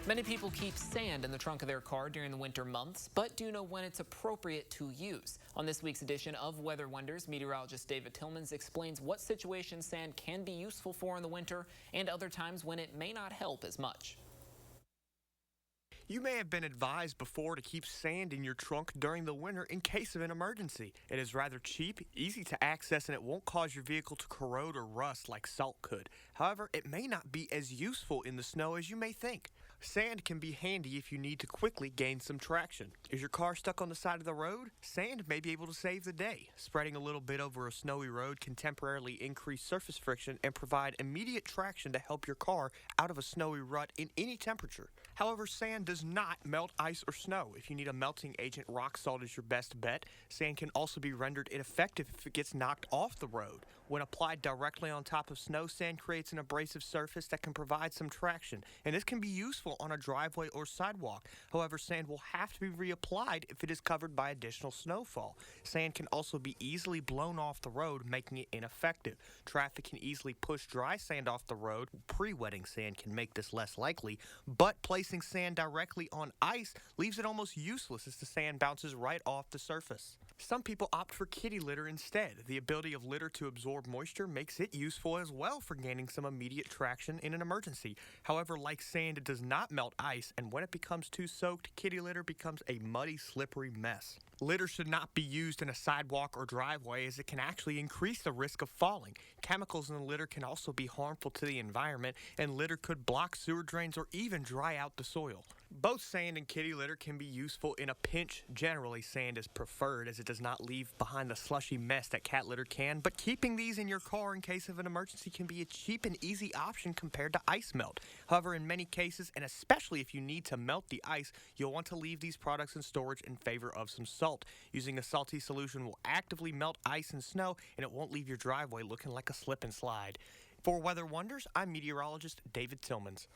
Many people keep sand in the trunk of their car during the winter months, but do know when it's appropriate to use. On this week's edition of Weather Wonders, meteorologist David Tillmans explains what situations sand can be useful for in the winter and other times when it may not help as much. You may have been advised before to keep sand in your trunk during the winter in case of an emergency. It is rather cheap, easy to access, and it won't cause your vehicle to corrode or rust like salt could. However, it may not be as useful in the snow as you may think. Sand can be handy if you need to quickly gain some traction. Is your car stuck on the side of the road? Sand may be able to save the day. Spreading a little bit over a snowy road can temporarily increase surface friction and provide immediate traction to help your car out of a snowy rut in any temperature. However, sand does not melt ice or snow. If you need a melting agent, rock salt is your best bet. Sand can also be rendered ineffective if it gets knocked off the road. When applied directly on top of snow, sand creates an abrasive surface that can provide some traction, and this can be useful on a driveway or sidewalk. However, sand will have to be reapplied if it is covered by additional snowfall. Sand can also be easily blown off the road, making it ineffective. Traffic can easily push dry sand off the road. Pre-wetting sand can make this less likely, but placing sand directly on ice leaves it almost useless as the sand bounces right off the surface. Some people opt for kitty litter instead. The ability of litter to absorb moisture makes it useful as well for gaining some immediate traction in an emergency. However, like sand, it does not melt ice, and when it becomes too soaked, kitty litter becomes a muddy, slippery mess. Litter should not be used in a sidewalk or driveway as it can actually increase the risk of falling. Chemicals in the litter can also be harmful to the environment, and litter could block sewer drains or even dry out the soil. Both sand and kitty litter can be useful in a pinch. Generally, sand is preferred as it does not leave behind the slushy mess that cat litter can, but keeping these in your car in case of an emergency can be a cheap and easy option compared to ice melt. However, in many cases, and especially if you need to melt the ice, you'll want to leave these products in storage in favor of some salt. Using a salty solution will actively melt ice and snow, and it won't leave your driveway looking like a slip and slide. For Weather Wonders, I'm meteorologist David Tillmans.